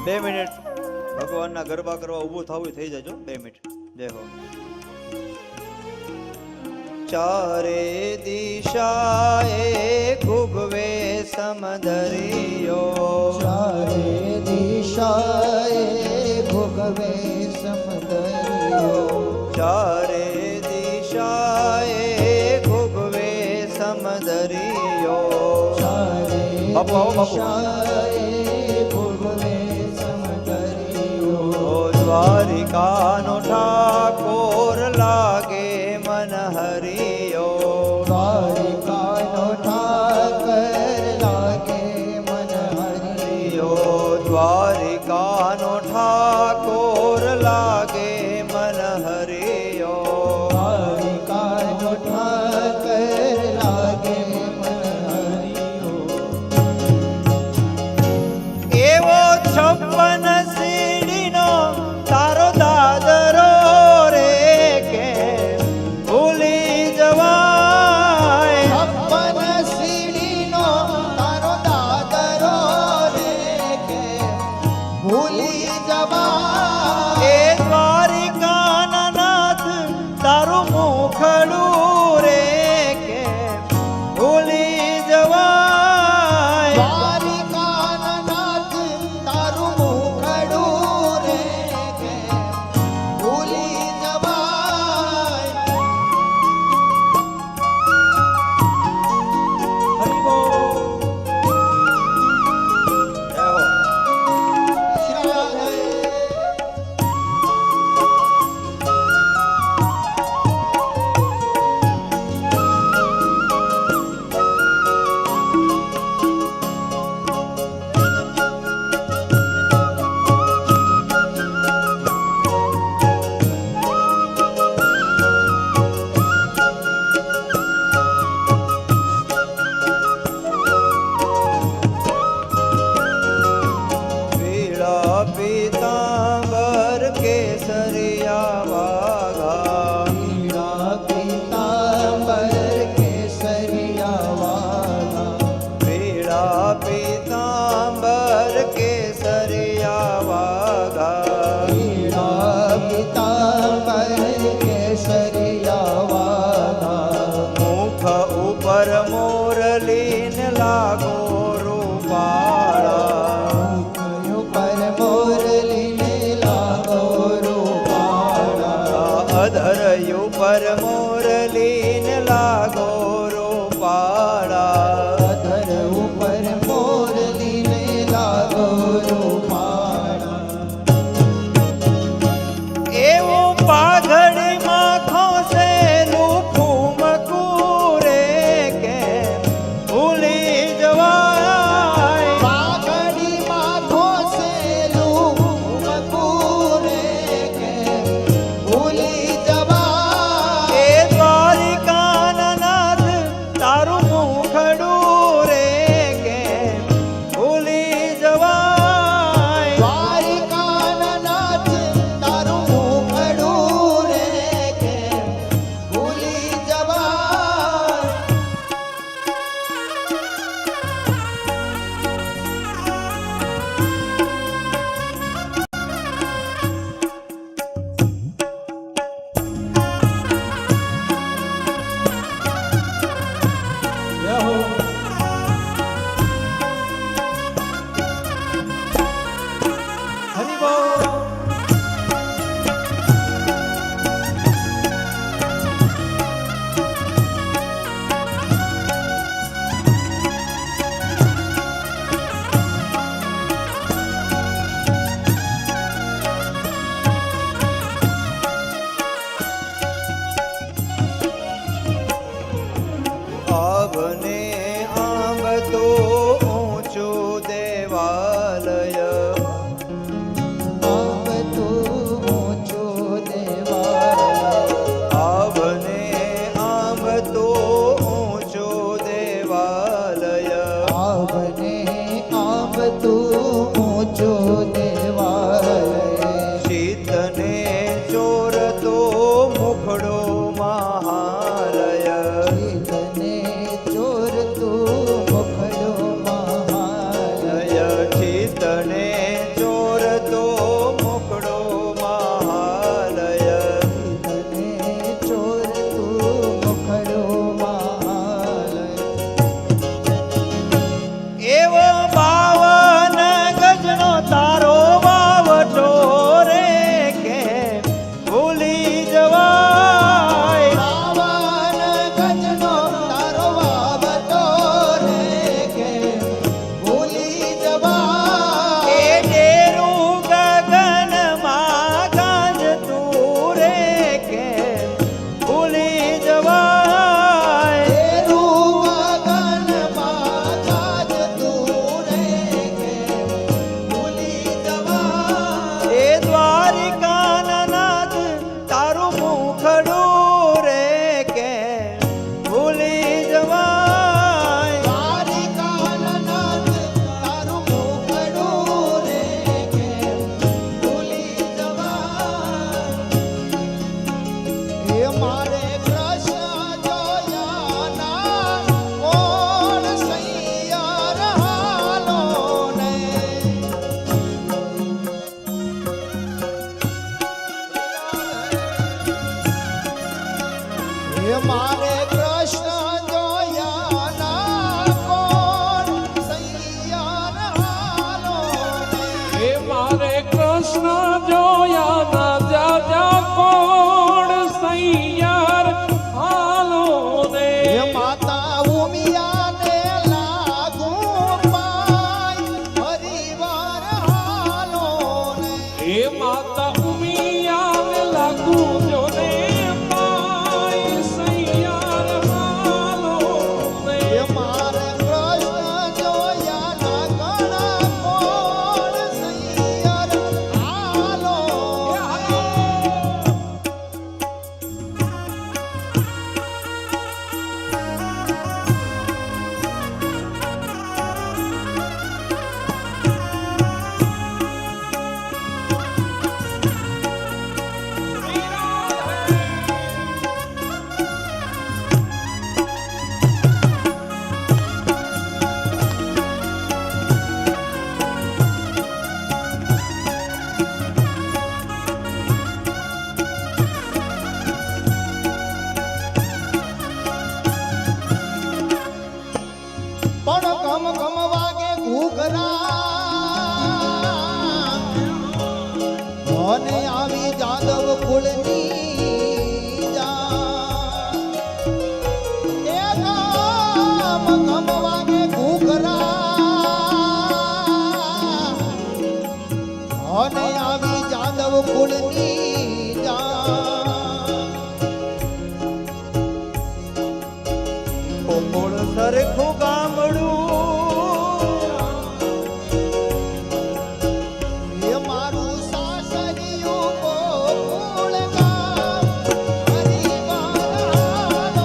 2 minute ભગવાનના ગરબા કરવા ઊભું થવું થઈ જજો 2 મિનિટ જય હો ચારે દિશાએ ભુગવે સમદરિયો ચારે દિશાએ ભુગવે સમદરિયો ચારે દિશાએ ભુગવે સમદરિયો ચારે બાપુ આવો બાપુ ભુગવે સમદરિયો દ્વારિકાનો ઠાકોર લાગે મન હરિયો દ્વારિકાનો ઠાકર લાગે મન હરિયો દ્વારિકાનો ઠાકોર લાગે મન હરિયો દ્વારિકાનો ઠાકર લાગે મન હરિયો એવો 56 સીડીનો તારો દાદરો રે કે ભૂલી જવાય 56 સીડીનો તારો દાદરો રે કે ભૂલી જવાય એ દ્વારિકાના નાથ તારું મુખડું રે કે ભૂલી જવાય દ્વારિકાના નાથ તારું મુખડું રે કે ભૂલી જવાય હરિ બોલ જય હો પીળા પીતાંબર કેસરિયા વાઘા પીળા પીતાંબર કેસરિયા વાઘા પીળા પીતાંબર કેસરિયા વાઘા પીળા પીતાંબર કેસરિયા વાઘા મુખ ઉપર મોરલીન લાગો રૂપાળા ઉપર મોરલીને લાગો રૂપાળા અધર ઉપર મોરલીન લાગો રૂપાળા અધર ઉપર મોરલીને લાગો રૂપાળા એવું પાઘડીમાં ખોસેલું ફૂમકું રે કે ભૂલી જવાય પાઘડીમાં ઘોસેલું ફૂમકું રે કે ભૂલી જવાય એ દ્વારિકાના નાથ તારું મુખડું રે કે ભૂલી જવાય દ્વારિકાના નાથ તારું મુખડું રે કે ભૂલી જવાય હરિ બોલ આભને આંબ તો ઊંચું દેવાલય આમ તું ઊંચો દેવાલય આભને આંબ તો ઊંચું દેવાલય આવને આમ તું ઊંચો દેવાલય શીતને ચોર તો મુખડો મહાલય તને ચોર તું મુખડો મહાલય જય ચિતને કૃષ્ણ જોયા ના જાજા કોણ સૈયાર હાલો ને હે માતા ઉમિયાને લાગુ પાય હરિવાર હાલો ને એ માતા ઉમિયાને લાગુ જો ને પાય સૈયાર હાલો ને હે મારે કૃષ્ણ જોયા ના ઘણા કોણ સૈયર હાલો પણ ગમ ગમ વાગે ઘૂઘરા મને આવી જાદવ કુળની જા એ ગમ ગમ વાગે ઘૂઘરા મને આવી જાદવ કુળની જા કોમળ સરખું ગામડું એ મારું સાસરિયું ગોકુળ ગામ હરિવાર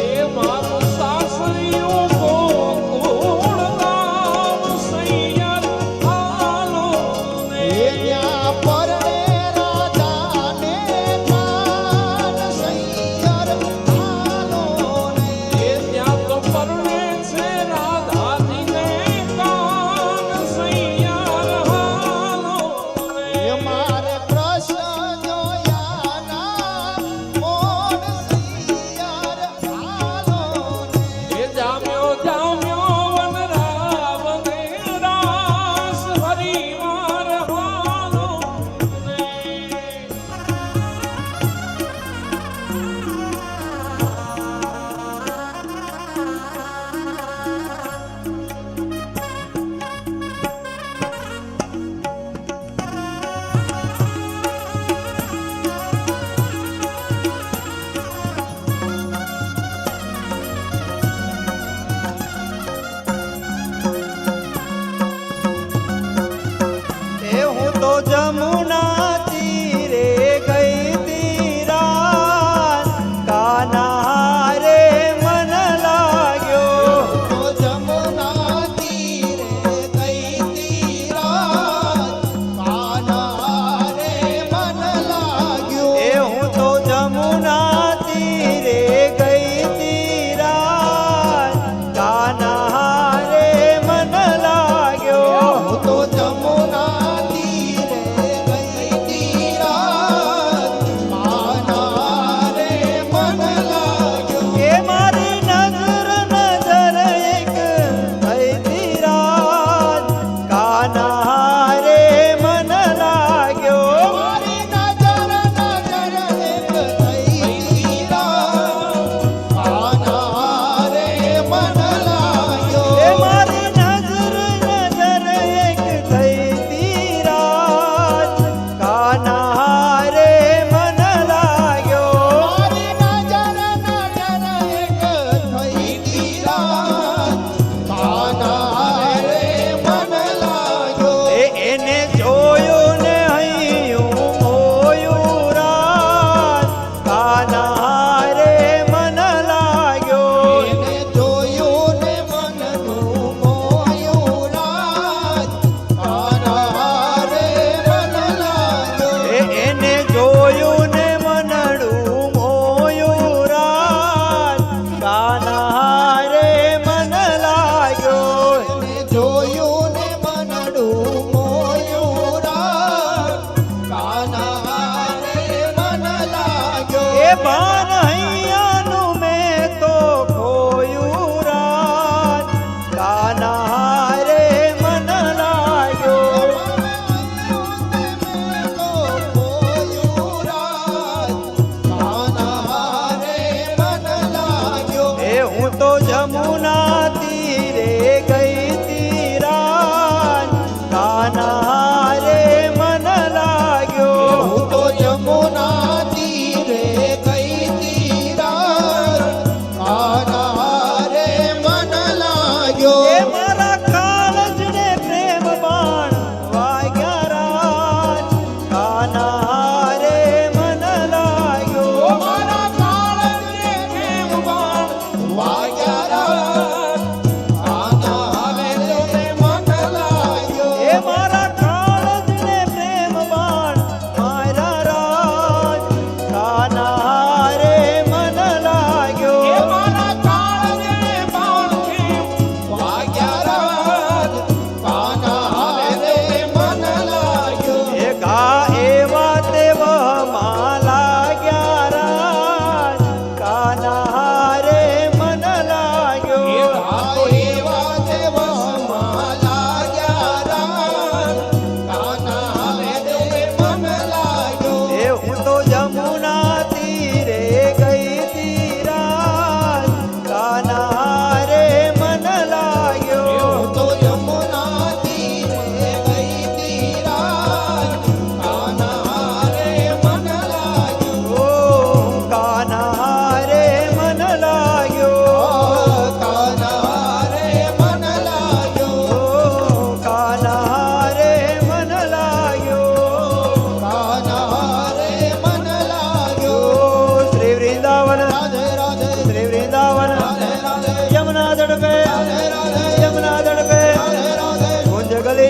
એ મારું સાસરિયું ગોકુળ ગામ સૈયાર હાલો ને એ ત્યાં પરણે રાજાને પાન સૈયર હાલો ને એ ત્યાં તો પરણે છે રાધાજીને કાન સૈયાર હાલો એ ને મારે કૃષ્ણ જોયા ના મોન સૈયર હાલો ને એ જામ્યો જામ્યો વનરાવ ને રાસ હરિવાર હાલો ને એ હું તો જમુના તીરે ગઈ તી રાત કાના રે મન લાગ્યો તો જમુના તીરે ગઈ તી રાત કાના રે મન લાગ્યો એ હું તો જમુના તીરે ગઈ તી રાત કાના રે મન લાગ્યો હું તો જમુના તીરે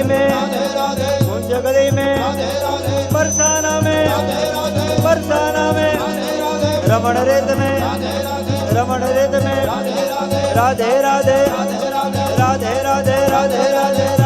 में राधे राधे कुंज गली में राधे राधे बरसाना में राधे राधे बरसाना में राधे राधे रमण रेत में राधे राधे रमण रेत में राधे राधे राधे राधे राधे राधे राधे राधे राधे राधे